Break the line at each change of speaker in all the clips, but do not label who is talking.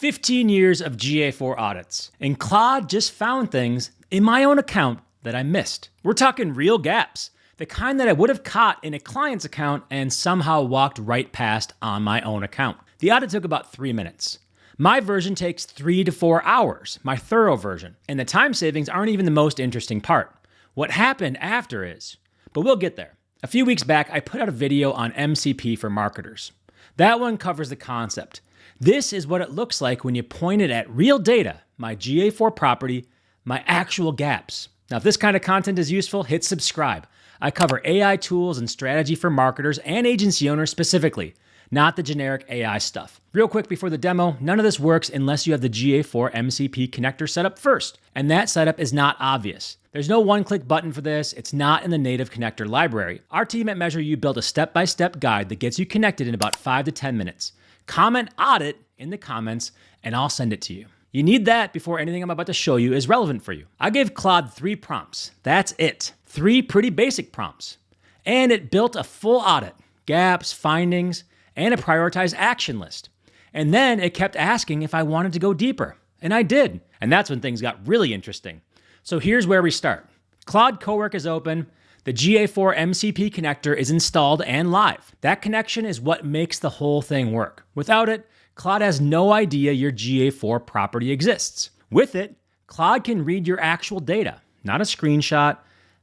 15 years of GA4 audits, and Claude just found things in my own account that I missed. We're talking real gaps, the kind that I would have caught in a client's account and somehow walked right past on my own account. The audit took about 3 minutes. My version takes 3 to 4 hours, my thorough version, and the time savings aren't even the most interesting part. What happened after is, but we'll get there. A few weeks back, I put out a video on MCP for marketers. That one covers the concept. This is what it looks like when you point it at real data, my GA4 property, my actual gaps. Now, if this kind of content is useful, hit subscribe. I cover AI tools and strategy for marketers and agency owners specifically, not the generic AI stuff. Real quick before the demo, none of this works unless you have the GA4 MCP connector set up first, and that setup is not obvious. There's no one-click button for this. It's not in the native connector library. Our team at MeasureU built a step-by-step guide that gets you connected in about 5 to 10 minutes. Comment audit in the comments, and I'll send it to you. You need that before anything I'm about to show you is relevant for you. I gave Claude 3 prompts. That's it. 3 pretty basic prompts. And it built a full audit, gaps, findings, and a prioritized action list. And then it kept asking if I wanted to go deeper. And I did. And that's when things got really interesting. So here's where we start. Claude Cowork is open. The GA4 MCP connector is installed and live. That connection is what makes the whole thing work. Without it, Claude has no idea your GA4 property exists. With it, Claude can read your actual data, not a screenshot,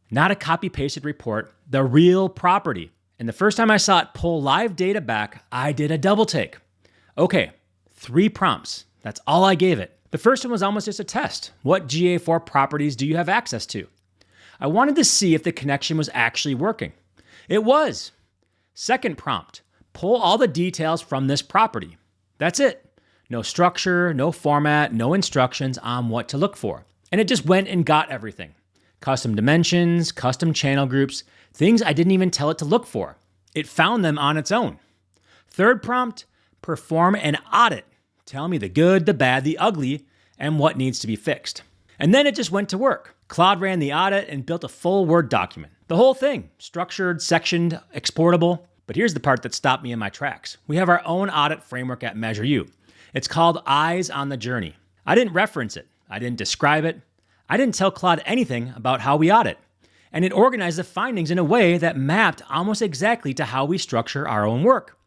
not a copy-pasted report, the real property. And the first time I saw it pull live data back, I did a double take. Okay, 3 prompts. That's all I gave it. The first one was almost just a test. What GA4 properties do you have access to? I wanted to see if the connection was actually working. It was. Second prompt, pull all the details from this property. That's it. No structure, no format, no instructions on what to look for. And it just went and got everything. Custom dimensions, custom channel groups, things I didn't even tell it to look for. It found them on its own. Third prompt, perform an audit. Tell me the good, the bad, the ugly, and what needs to be fixed. And then it just went to work. Claude ran the audit and built a full Word document. The whole thing, structured, sectioned, exportable. But here's the part that stopped me in my tracks. We have our own audit framework at MeasureU. It's called Eyes on the Journey. I didn't reference it. I didn't describe it. I didn't tell Claude anything about how we audit. And it organized the findings in a way that mapped almost exactly to how we structure our own work.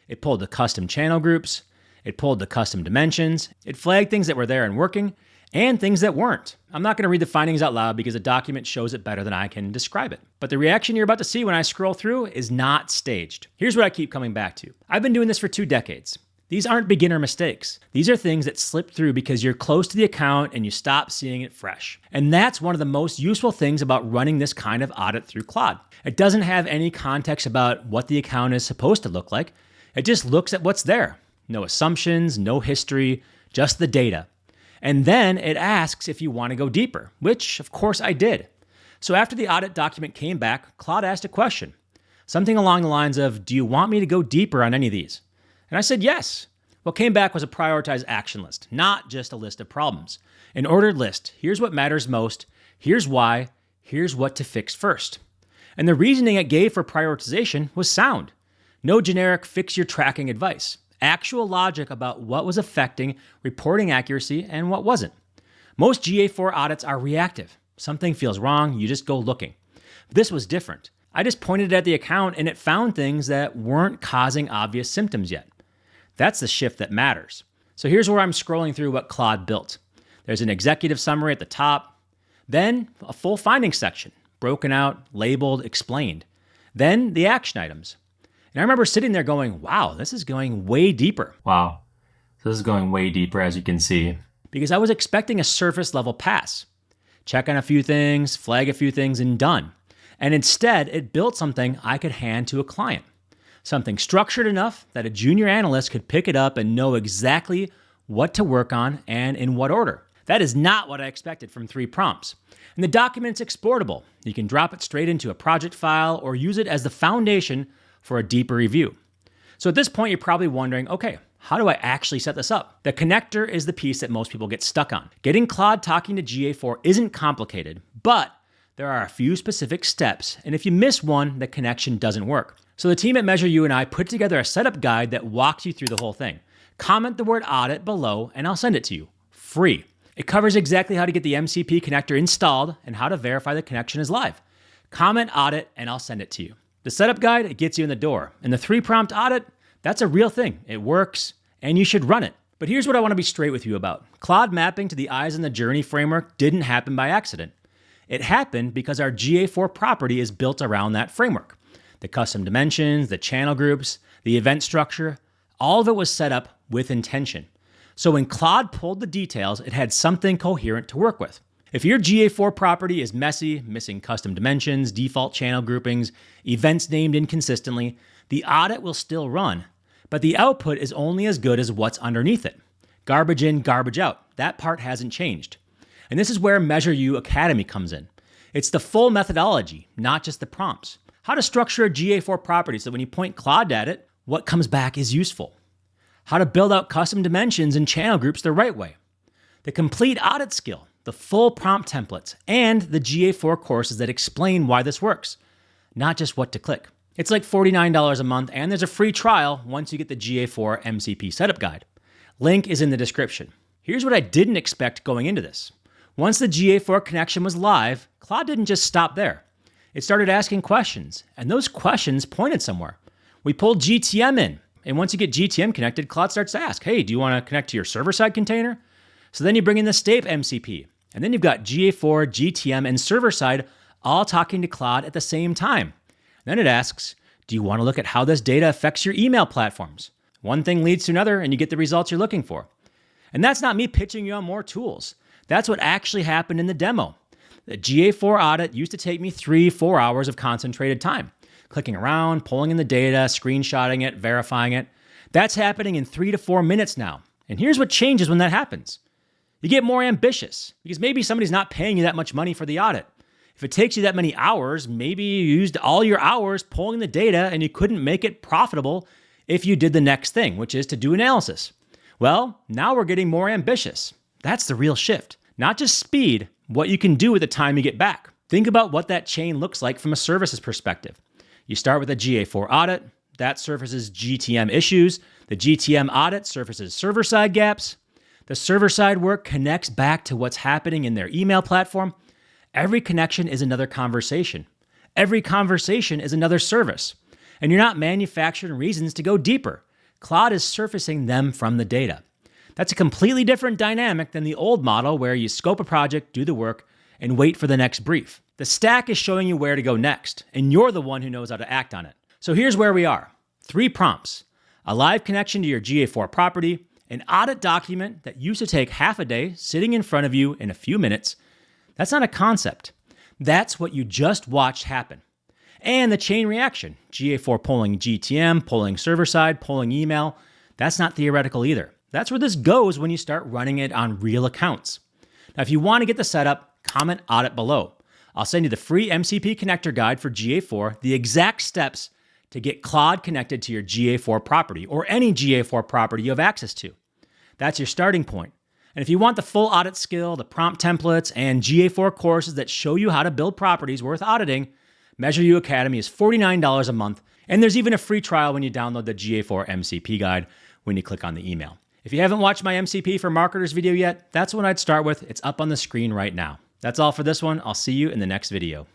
It pulled the custom channel groups. It pulled the custom dimensions. It flagged things that were there and working and things that weren't. I'm not going to read the findings out loud because the document shows it better than I can describe it. But the reaction you're about to see when I scroll through is not staged. Here's what I keep coming back to. I've been doing this for 2 decades. These aren't beginner mistakes. These are things that slip through because you're close to the account and you stop seeing it fresh. And that's one of the most useful things about running this kind of audit through Claude. It doesn't have any context about what the account is supposed to look like. It just looks at what's there. No assumptions, no history, just the data. And then it asks if you want to go deeper, which of course I did. So after the audit document came back, Claude asked a question. Something along the lines of, do you want me to go deeper on any of these? And I said yes. What came back was a prioritized action list, not just a list of problems. An ordered list. Here's what matters most. Here's why. Here's what to fix first. And the reasoning it gave for prioritization was sound. No generic fix your tracking advice. Actual logic about what was affecting reporting accuracy and what wasn't. Most GA4 audits are reactive. Something feels wrong, you just go looking. This was different. I just pointed at the account and it found things that weren't causing obvious symptoms yet. That's the shift that matters. So here's where I'm scrolling through what Claude built. There's an executive summary at the top, then a full findings section, broken out, labeled, explained. Then the action items. And I remember sitting there going, wow, this is going way deeper.
Wow, this is going way deeper, as you can see.
Because I was expecting a surface level pass. Check on a few things, flag a few things, and done. And instead, it built something I could hand to a client. Something structured enough that a junior analyst could pick it up and know exactly what to work on and in what order. That is not what I expected from 3 prompts. And the document's exportable. You can drop it straight into a project file or use it as the foundation for a deeper review. So at this point, you're probably wondering, okay, how do I actually set this up? The connector is the piece that most people get stuck on. Getting Claude talking to GA4 isn't complicated, but there are a few specific steps, and if you miss one, the connection doesn't work. So the team at MeasureU and I put together a setup guide that walks you through the whole thing. Comment the word audit below and I'll send it to you. Free. It covers exactly how to get the MCP connector installed and how to verify the connection is live. Comment audit and I'll send it to you. The setup guide, it gets you in the door. And the 3-prompt audit, that's a real thing. It works and you should run it. But here's what I want to be straight with you about. Claude mapping to the eyes in the journey framework didn't happen by accident. It happened because our GA4 property is built around that framework. The custom dimensions, the channel groups, the event structure, all of it was set up with intention. So when Claude pulled the details, it had something coherent to work with. If your GA4 property is messy, missing custom dimensions, default channel groupings, events named inconsistently, the audit will still run, but the output is only as good as what's underneath it. Garbage in, garbage out. That part hasn't changed. And this is where MeasureU Academy comes in. It's the full methodology, not just the prompts. How to structure a GA4 property so when you point Claude at it, what comes back is useful. How to build out custom dimensions and channel groups the right way. The complete audit skill, the full prompt templates, and the GA4 courses that explain why this works, not just what to click. It's like $49 a month, and there's a free trial once you get the GA4 MCP setup guide. Link is in the description. Here's what I didn't expect going into this. Once the GA4 connection was live, Claude didn't just stop there. It started asking questions, and those questions pointed somewhere. We pulled GTM in, and once you get GTM connected, Claude starts to ask, hey, do you want to connect to your server-side container? So then you bring in the STAPE MCP, and then you've got GA4, GTM, and server-side all talking to Claude at the same time. Then it asks, do you want to look at how this data affects your email platforms? One thing leads to another, and you get the results you're looking for. And that's not me pitching you on more tools. That's what actually happened in the demo. The GA4 audit used to take me 3-4 hours of concentrated time, clicking around, pulling in the data, screenshotting it, verifying it. That's happening in 3 to 4 minutes now. And here's what changes when that happens. You get more ambitious because maybe somebody's not paying you that much money for the audit. If it takes you that many hours, maybe you used all your hours pulling the data and you couldn't make it profitable if you did the next thing, which is to do analysis. Well, now we're getting more ambitious. That's the real shift. Not just speed, what you can do with the time you get back. Think about what that chain looks like from a services perspective. You start with a GA4 audit. That surfaces GTM issues. The GTM audit surfaces server-side gaps. The server-side work connects back to what's happening in their email platform. Every connection is another conversation. Every conversation is another service. And you're not manufacturing reasons to go deeper. Claude is surfacing them from the data. That's a completely different dynamic than the old model where you scope a project, do the work, and wait for the next brief. The stack is showing you where to go next, and you're the one who knows how to act on it. So here's where we are. 3 prompts. A live connection to your GA4 property, an audit document that used to take half a day sitting in front of you in a few minutes. That's not a concept. That's what you just watched happen. And the chain reaction, GA4 polling GTM, polling server-side, polling email. That's not theoretical either. That's where this goes when you start running it on real accounts. Now, if you want to get the setup, comment audit below. I'll send you the free MCP connector guide for GA4, the exact steps to get Claude connected to your GA4 property or any GA4 property you have access to. That's your starting point. And if you want the full audit skill, the prompt templates, and GA4 courses that show you how to build properties worth auditing, MeasureU Academy is $49 a month, and there's even a free trial when you download the GA4 MCP guide when you click on the email. If you haven't watched my MCP for Marketers video yet, that's what I'd start with. It's up on the screen right now. That's all for this one. I'll see you in the next video.